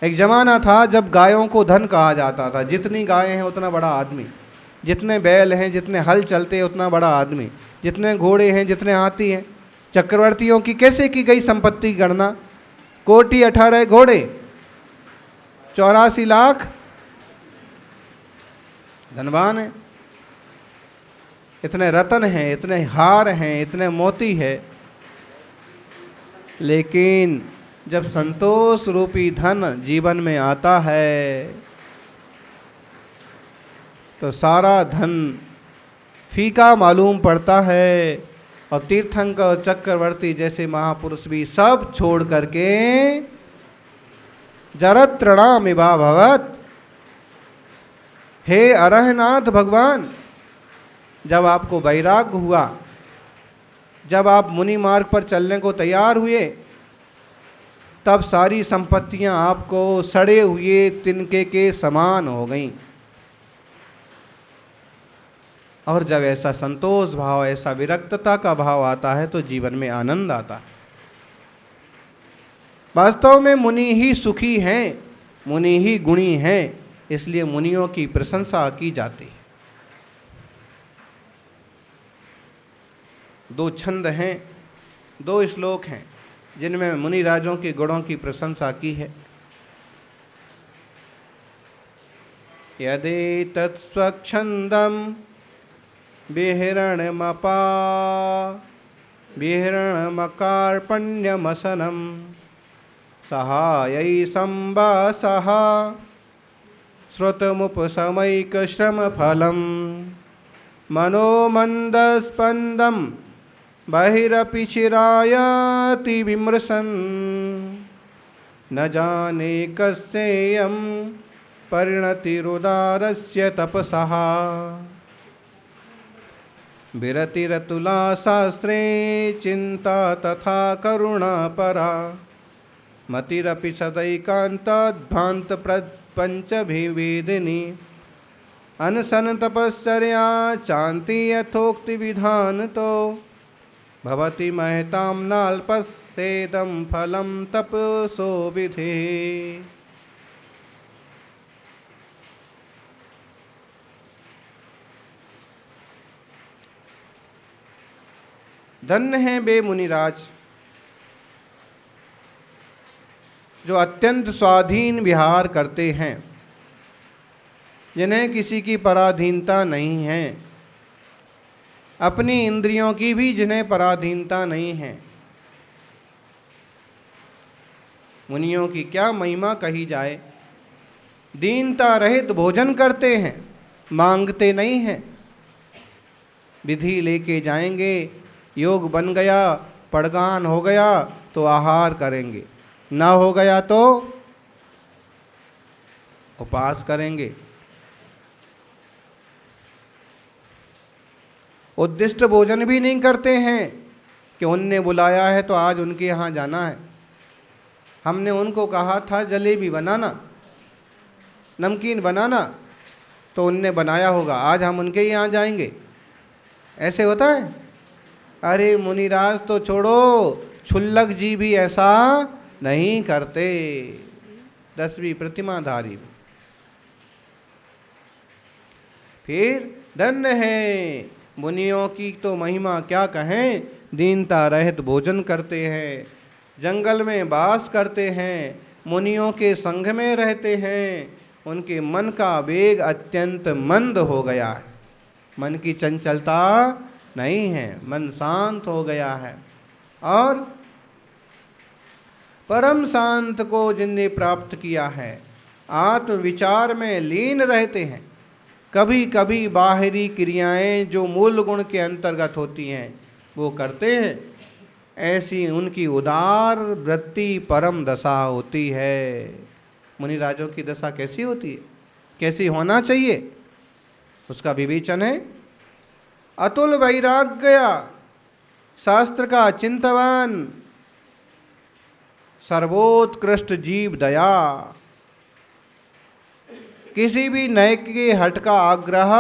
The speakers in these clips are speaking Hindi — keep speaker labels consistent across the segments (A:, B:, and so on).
A: एक जमाना था जब गायों को धन कहा जाता था। जितनी गायें हैं उतना बड़ा आदमी, जितने बैल हैं, जितने हल चलते हैं उतना बड़ा आदमी, जितने घोड़े हैं, जितने हाथी हैं। चक्रवर्तियों की कैसे की गई संपत्ति की गणना? कोटि 18 घोड़े, 84 लाख धनवान है, इतने रत्न हैं, इतने हार हैं, इतने मोती है। लेकिन जब संतोष रूपी धन जीवन में आता है तो सारा धन फीका मालूम पड़ता है। और तीर्थंकर और चक्रवर्ती जैसे महापुरुष भी सब छोड़ करके जरत्रणामिवा भवत, हे अरहनाथ भगवान, जब आपको वैराग्य हुआ, जब आप मुनि मार्ग पर चलने को तैयार हुए, तब सारी संपत्तियां आपको सड़े हुए तिनके के समान हो गईं। और जब ऐसा संतोष भाव, ऐसा विरक्तता का भाव आता है तो जीवन में आनंद आता है। वास्तव में मुनि ही सुखी हैं, मुनि ही गुणी हैं, इसलिए मुनियों की प्रशंसा की जाती है। 2 छंद हैं, 2 श्लोक हैं जिनमें मुनि राजों के गुणों की प्रशंसा की है। यदेतत् स्वच्छंदम विहरणमकार्पण्यमसनं सहायै संवासः श्रुतमुपशमैकश्रमफलं मनोमन्दस्पन्दं बहिरपि चिरायाति विमृशन् न जाने कस्येयं परिणतिरुदारस्य तपसः विरतिरतुला शास्त्रे चिंता तथा करुणा परा मतिरपि सदैकांताद्भांत प्रपंचभिवेदिनी अनशन तपश्चर्या चान्ति यथोक्ति विधान तो भवति महतां नाल्पस्येदं फलं तपसो विधे। धन्य हैं वे मुनिराज जो अत्यंत स्वाधीन विहार करते हैं, जिन्हें किसी की पराधीनता नहीं है, अपनी इंद्रियों की भी जिन्हें पराधीनता नहीं है। मुनियों की क्या महिमा कही जाए। दीनता रहित भोजन करते हैं, मांगते नहीं हैं। विधि लेके जाएंगे, योग बन गया, पड़गान हो गया तो आहार करेंगे, ना हो गया तो उपवास करेंगे। उद्दिष्ट भोजन भी नहीं करते हैं कि उनने बुलाया है तो आज उनके यहाँ जाना है। हमने उनको कहा था जलेबी बनाना, नमकीन बनाना, तो उनने बनाया होगा, आज हम उनके यहाँ जाएंगे। ऐसे होता है? अरे मुनिराज तो छोड़ो, क्षुल्लक जी भी ऐसा नहीं करते। 10वीं प्रतिमाधारी। फिर धन्य है मुनियों की तो महिमा क्या कहें। दीनता रहित भोजन करते हैं, जंगल में वास करते हैं, मुनियों के संग में रहते हैं। उनके मन का वेग अत्यंत मंद हो गया है, मन की चंचलता नहीं है, मन शांत हो गया है। और परम शांत को जिनने प्राप्त किया है, आत्म विचार में लीन रहते हैं। कभी कभी बाहरी क्रियाएं जो मूल गुण के अंतर्गत होती हैं वो करते हैं, ऐसी उनकी उदार वृत्ति परम दशा होती है। मुनिराजों की दशा कैसी होती है, कैसी होना चाहिए, उसका विवेचन है। अतुल वैराग्य, शास्त्र का चिंतवन, सर्वोत्कृष्ट जीव दया, किसी भी नए के हट का आग्रह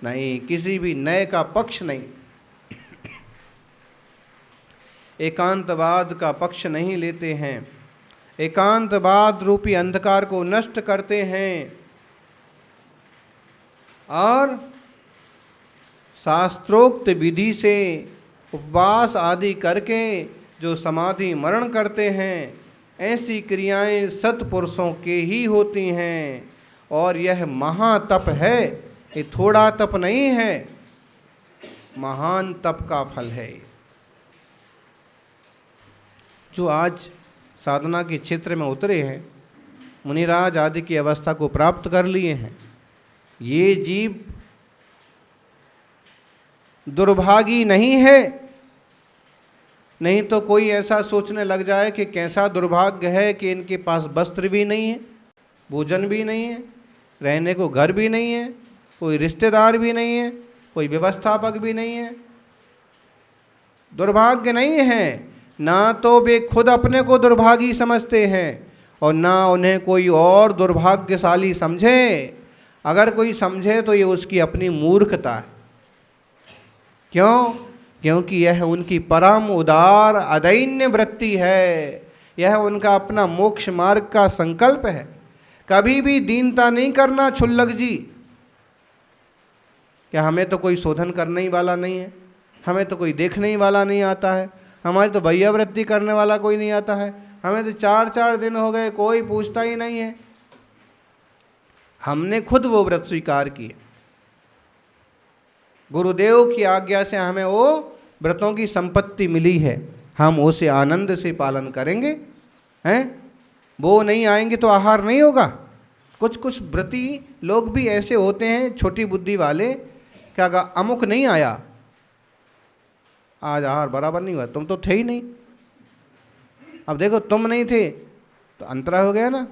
A: नहीं, किसी भी नए का पक्ष नहीं। एकांतवाद का पक्ष नहीं लेते हैं, एकांतवाद रूपी अंधकार को नष्ट करते हैं और शास्त्रोक्त विधि से उपवास आदि करके जो समाधि मरण करते हैं, ऐसी क्रियाएं सत्पुरुषों के ही होती हैं। और यह महातप है, ये थोड़ा तप नहीं है, महान तप का फल है। जो आज साधना के क्षेत्र में उतरे हैं, मुनिराज आदि की अवस्था को प्राप्त कर लिए हैं, ये जीव दुर्भागी नहीं है। नहीं तो कोई ऐसा सोचने लग जाए कि कैसा दुर्भाग्य है कि इनके पास वस्त्र भी नहीं है, भोजन भी नहीं है, रहने को घर भी नहीं है, कोई रिश्तेदार भी नहीं है, कोई व्यवस्थापक भी नहीं है। दुर्भाग्य नहीं है, ना तो वे खुद अपने को दुर्भागी समझते हैं और ना उन्हें कोई और दुर्भाग्यशाली समझे। अगर कोई समझे तो ये उसकी अपनी मूर्खता है। क्यों? क्योंकि यह उनकी परम उदार अदैन्य वृत्ति है, यह उनका अपना मोक्ष मार्ग का संकल्प है। कभी भी दीनता नहीं करना क्षुल्लक जी। क्या हमें तो कोई शोधन करने ही वाला नहीं है, हमें तो कोई देखने ही वाला नहीं आता है, हमारी तो भैयावृत्ति करने वाला कोई नहीं आता है, हमें तो 4-4 दिन हो गए कोई पूछता ही नहीं है। हमने खुद वो व्रत स्वीकार किए, गुरुदेव की आज्ञा से हमें वो व्रतों की संपत्ति मिली है, हम उसे आनंद से पालन करेंगे। हैं? वो नहीं आएंगे तो आहार नहीं होगा। कुछ कुछ व्रती लोग भी ऐसे होते हैं, छोटी बुद्धि वाले, क्या कहा अमुक नहीं आया, आज आहार बराबर नहीं हुआ, तुम तो थे ही नहीं। अब देखो तुम नहीं थे तो अंतरा हो गया ना।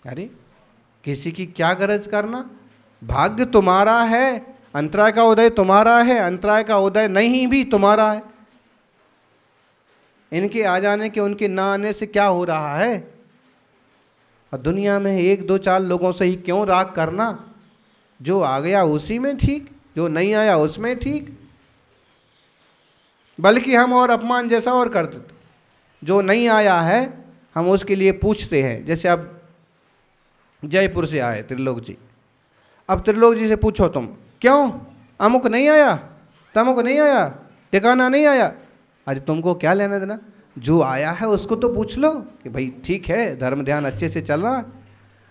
A: अरे किसी की क्या गरज करना, भाग्य तुम्हारा है, अंतराय का उदय तुम्हारा है, अंतराय का उदय नहीं भी तुम्हारा है। इनके आ जाने के उनके ना आने से क्या हो रहा है? और दुनिया में 1-2-4 लोगों से ही क्यों राग करना? जो आ गया उसी में ठीक, जो नहीं आया उसमें ठीक। बल्कि हम और अपमान जैसा और कर देते, जो नहीं आया है हम उसके लिए पूछते हैं। जैसे अब जयपुर से आए त्रिलोक जी, अब त्रिलोक जी से पूछो तुम क्यों अमुक नहीं आया, तमुक नहीं आया, ठिकाना नहीं आया। अरे तुमको क्या लेना देना, जो आया है उसको तो पूछ लो कि भाई ठीक है धर्म ध्यान अच्छे से चल रहा।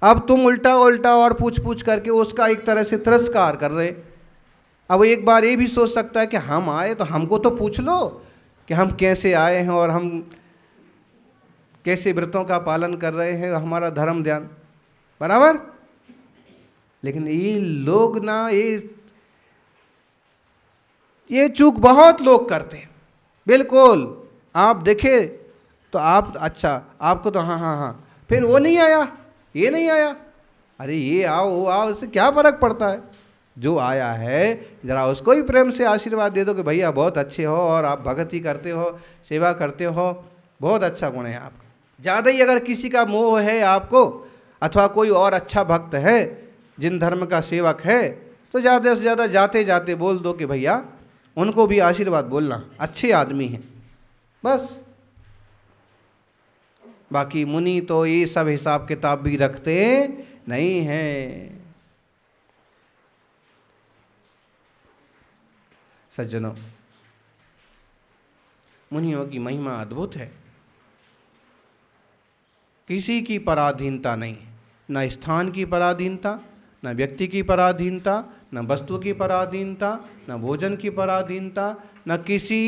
A: अब तुम उल्टा उल्टा और पूछ पूछ करके उसका एक तरह से तिरस्कार कर रहे। अब एक बार ये भी सोच सकता है कि हम आए तो हमको तो पूछ लो कि हम कैसे आए हैं और हम कैसे व्रतों का पालन कर रहे हैं, हमारा धर्म ध्यान बराबर। लेकिन ये लोग ना ये चूक बहुत लोग करते हैं। बिल्कुल आप देखे तो आप अच्छा आपको तो हाँ हाँ हाँ, फिर वो नहीं आया, ये नहीं आया, अरे ये आओ वो आओ, इससे क्या फर्क पड़ता है? जो आया है जरा उसको ही प्रेम से आशीर्वाद दे दो कि भैया बहुत अच्छे हो और आप भक्ति करते हो, सेवा करते हो, बहुत अच्छा गुण है आपका। ज़्यादा ही अगर किसी का मोह है आपको, अथवा कोई और अच्छा भक्त है जिन धर्म का सेवक है, तो ज़्यादा से ज़्यादा जाते जाते बोल दो कि भैया उनको भी आशीर्वाद बोलना, अच्छे आदमी हैं, बस। बाकी मुनि तो ये सब हिसाब किताब भी रखते नहीं हैं। सज्जनों, मुनियों की महिमा अद्भुत है। किसी की पराधीनता नहीं, न स्थान की पराधीनता, न व्यक्ति की पराधीनता, न वस्तु की पराधीनता, न भोजन की पराधीनता, न किसी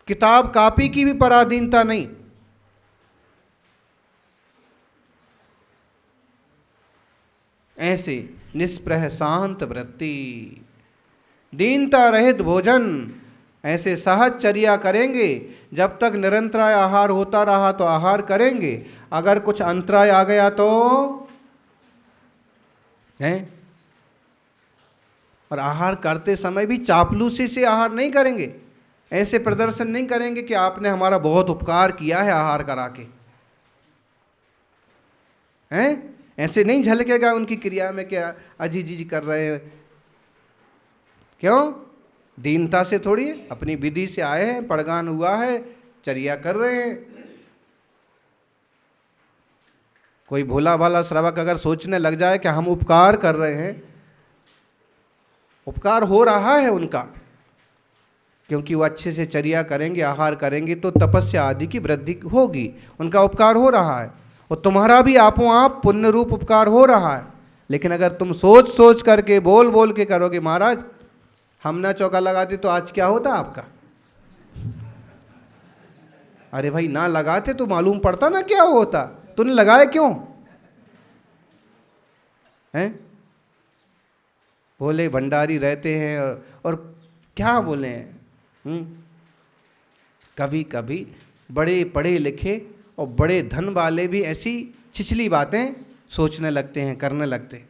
A: किताब कापी की भी पराधीनता नहीं। ऐसे निष्प्रह शांत वृत्ति, दीनता रहित भोजन, ऐसे सहज चर्या करेंगे। जब तक निरंतराय आहार होता रहा तो आहार करेंगे, अगर कुछ अंतराय आ गया तो हैं। और आहार करते समय भी चापलूसी से आहार नहीं करेंगे, ऐसे प्रदर्शन नहीं करेंगे कि आपने हमारा बहुत उपकार किया है आहार करा के, हैं। ऐसे नहीं झलकेगा उनकी क्रिया में क्या अजी जी कर रहे हैं। क्यों? दीनता से थोड़ी है, अपनी विधि से आए हैं, पड़गान हुआ है, चर्या कर रहे हैं। कोई भोला भाला श्रावक अगर सोचने लग जाए कि हम उपकार कर रहे हैं, उपकार हो रहा है उनका, क्योंकि वो अच्छे से चर्या करेंगे, आहार करेंगे तो तपस्या आदि की वृद्धि होगी, उनका उपकार हो रहा है, और तुम्हारा भी आपो आप पुण्य रूप उपकार हो रहा है। लेकिन अगर तुम सोच सोच करके बोल बोल के करोगे, महाराज हम ना चौका लगाते तो आज क्या होता आपका, अरे भाई ना लगाते तो मालूम पड़ता ना क्या होता, तूने लगाए क्यों हैं? भोले भंडारी रहते हैं और क्या बोले हैं। कभी कभी बड़े पढ़े लिखे और बड़े धन वाले भी ऐसी छिछली बातें सोचने लगते हैं, करने लगते हैं।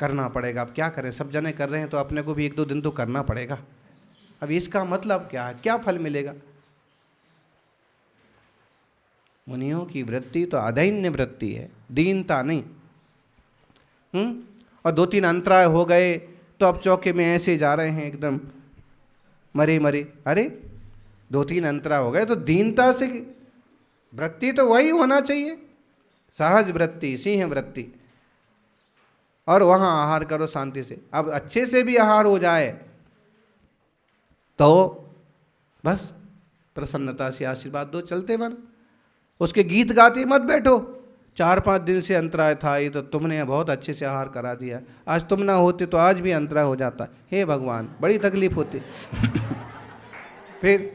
A: करना पड़ेगा, अब क्या करें, सब जने कर रहे हैं तो अपने को भी एक दो दिन तो करना पड़ेगा। अब इसका मतलब क्या है, क्या फल मिलेगा? मुनियों की वृत्ति तो अदैन्य वृत्ति है, दीनता नहीं। और 2-3 अंतराय हो गए तो अब चौके में ऐसे जा रहे हैं एकदम मरे मरे। अरे 2-3 अंतराय हो गए तो दीनता से, वृत्ति तो वही होना चाहिए, सहज वृत्ति, सिंह वृत्ति, और वहां आहार करो शांति से। अब अच्छे से भी आहार हो जाए तो बस प्रसन्नता से आशीर्वाद दो, चलते बन। उसके गीत गाते मत बैठो, 4-5 दिन से अंतराय था ये तो तुमने बहुत अच्छे से आहार करा दिया, आज तुम ना होते तो आज भी अंतराय हो जाता, हे भगवान बड़ी तकलीफ होती। फिर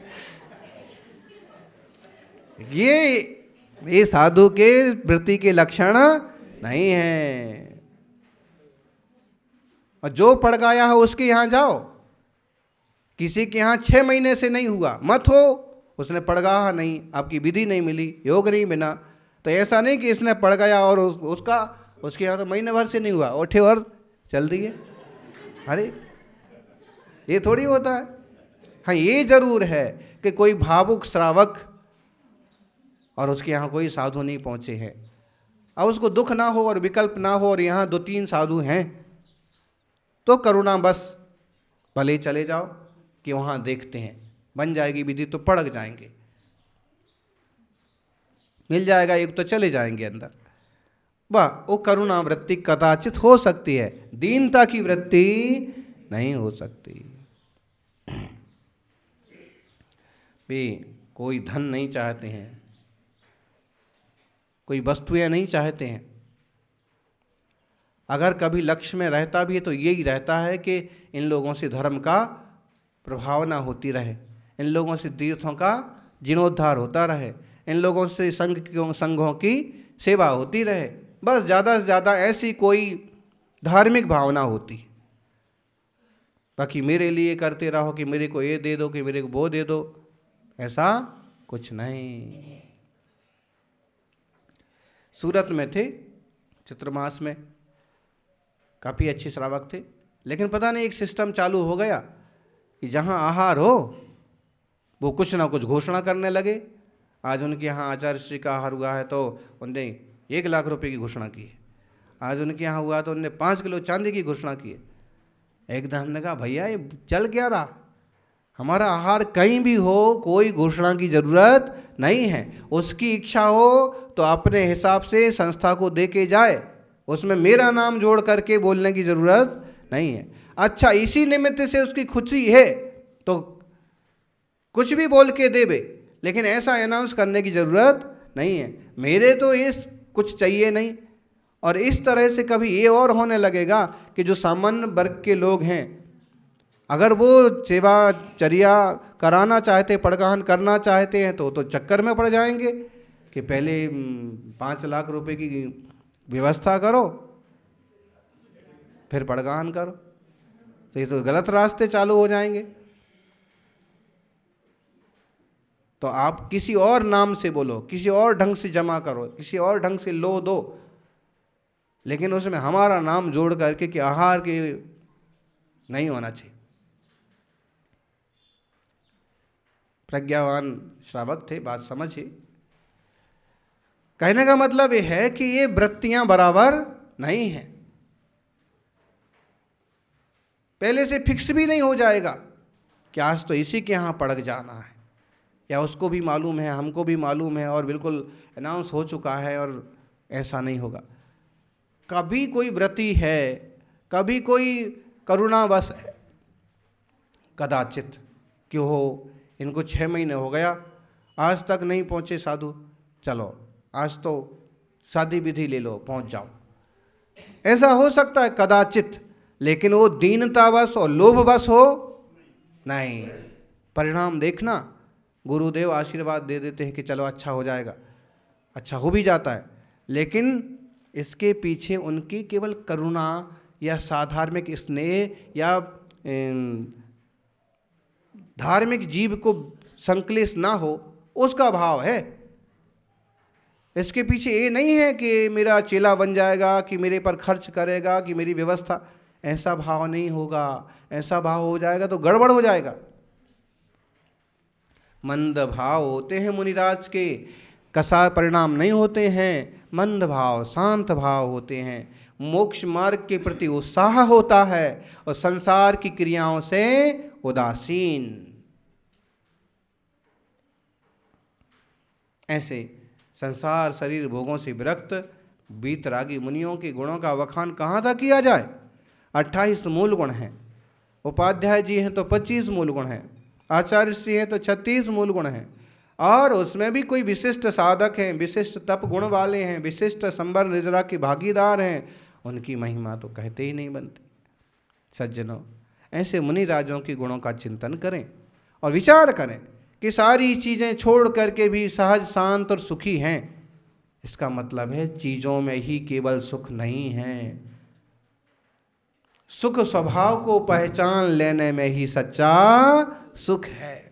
A: ये साधु के वृत्ति के लक्षण नहीं है। और जो पड़ गया है उसके यहाँ जाओ, किसी के यहाँ 6 महीने से नहीं हुआ मत हो, उसने पड़गाहा नहीं, आपकी विधि नहीं मिली, योग नहीं बिना, तो ऐसा नहीं कि इसने पड़ गया और उसके यहाँ तो महीने भर से नहीं हुआ, उठे और चल दिए। अरे ये थोड़ी होता है। हाँ ये जरूर है कि कोई भावुक श्रावक और उसके यहाँ कोई साधु नहीं पहुँचे हैं, अब उसको दुख ना हो और विकल्प ना हो और यहाँ 2-3 साधु हैं तो करुणा बस भले चले जाओ कि वहाँ देखते हैं, बन जाएगी विधि तो पड़क जाएंगे, मिल जाएगा एक तो चले जाएंगे अंदर। वाह, वो करुणा वृत्ति कदाचित हो सकती है, दीनता की वृत्ति नहीं हो सकती। भी कोई धन नहीं चाहते हैं, कोई वस्तुएं नहीं चाहते हैं, अगर कभी लक्ष्य में रहता भी है तो यही रहता है कि इन लोगों से धर्म का प्रभावना होती रहे, इन लोगों से तीर्थों का जीर्णोद्धार होता रहे, इन लोगों से संघों की सेवा होती रहे, बस ज़्यादा से ज़्यादा ऐसी कोई धार्मिक भावना होती। बाकी मेरे लिए करते रहो कि मेरे को ये दे दो, कि मेरे को वो दे दो, ऐसा कुछ नहीं। सूरत में थे चित्रमास में, काफ़ी अच्छे श्रावक थे, लेकिन पता नहीं एक सिस्टम चालू हो गया कि जहाँ आहार हो वो कुछ ना कुछ घोषणा करने लगे। आज उनके यहाँ आचार्य श्री का आहार हुआ है तो उनने 1 लाख रुपए की घोषणा की है, आज उनके यहाँ हुआ तो उनने 5 किलो चांदी की घोषणा की है। एकदम हमने कहा भैया ये चल क्या रहा, हमारा आहार कहीं भी हो कोई घोषणा की जरूरत नहीं है, उसकी इच्छा हो तो अपने हिसाब से संस्था को दे के जाए, उसमें मेरा नाम जोड़ करके बोलने की जरूरत नहीं है। अच्छा इसी निमित्त से उसकी खुशी है तो कुछ भी बोल के देवे, लेकिन ऐसा अनाउंस करने की जरूरत नहीं है, मेरे तो इस कुछ चाहिए नहीं। और इस तरह से कभी ये और होने लगेगा कि जो सामान्य वर्ग के लोग हैं अगर वो सेवा चर्या कराना चाहते, पड़गाहन करना चाहते हैं तो चक्कर में पड़ जाएंगे कि पहले 5 लाख रुपए की व्यवस्था करो फिर पड़गाहन करो, तो ये तो गलत रास्ते चालू हो जाएंगे। तो आप किसी और नाम से बोलो, किसी और ढंग से जमा करो, किसी और ढंग से लो दो, लेकिन उसमें हमारा नाम जोड़ करके कि आहार के नहीं होना चाहिए। प्रज्ञावान श्रावक थे, बात समझिए। कहने का मतलब यह है कि ये वृत्तियां बराबर नहीं हैं। पहले से फिक्स भी नहीं हो जाएगा कि आज तो इसी के यहाँ पड़क जाना है, या उसको भी मालूम है, हमको भी मालूम है और बिल्कुल अनाउंस हो चुका है, और ऐसा नहीं होगा। कभी कोई व्रती है, कभी कोई करुणावश है, कदाचित क्यों हो, इनको 6 महीने हो गया आज तक नहीं पहुँचे साधु, चलो आज तो शादी विधि ले लो, पहुँच जाओ, ऐसा हो सकता है कदाचित, लेकिन वो दीनतावश और लोभवश हो नहीं। परिणाम देखना, गुरुदेव आशीर्वाद दे देते हैं कि चलो अच्छा हो जाएगा, अच्छा हो भी जाता है, लेकिन इसके पीछे उनकी केवल करुणा या साधार्मिक स्नेह या धार्मिक जीव को संक्लेश ना हो, उसका भाव है। इसके पीछे ये नहीं है कि मेरा चेला बन जाएगा, कि मेरे पर खर्च करेगा, कि मेरी व्यवस्था, ऐसा भाव नहीं होगा। ऐसा भाव हो जाएगा तो गड़बड़ हो जाएगा। मंद भाव होते हैं मुनिराज के, कसार परिणाम नहीं होते हैं, मंद भाव, शांत भाव होते हैं। मोक्ष मार्ग के प्रति उत्साह होता है और संसार की क्रियाओं से उदासीन। ऐसे संसार शरीर भोगों से विरक्त वीतरागी मुनियों के गुणों का वखान कहाँ तक किया जाए। 28 मूल गुण हैं, उपाध्याय जी हैं तो 25 मूल गुण हैं, आचार्य श्री हैं तो 36 मूल गुण हैं, और उसमें भी कोई विशिष्ट साधक हैं, विशिष्ट तप गुण वाले हैं, विशिष्ट संबर निजरा के भागीदार हैं, उनकी महिमा तो कहते ही नहीं बनती। सज्जनों, ऐसे मुनि राजों के गुणों का चिंतन करें और विचार करें कि सारी चीज़ें छोड़ करके भी सहज शांत और सुखी हैं। इसका मतलब है चीज़ों में ही केवल सुख नहीं है, सुख स्वभाव को पहचान लेने में ही सच्चा सुख है।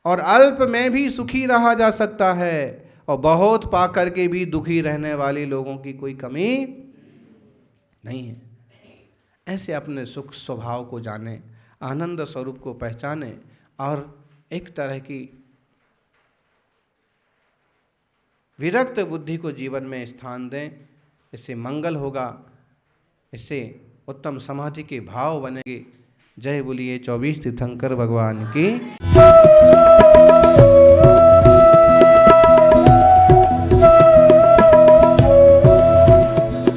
A: और अल्प में भी सुखी रहा जा सकता है और बहुत पा करके भी दुखी रहने वाले लोगों की कोई कमी नहीं है। ऐसे अपने सुख स्वभाव को जाने, आनंद स्वरूप को पहचाने और एक तरह की विरक्त बुद्धि को जीवन में स्थान दें। इससे मंगल होगा, इससे उत्तम समाधि के भाव बनेंगे। जय बोलिए 24 तीर्थंकर भगवान की।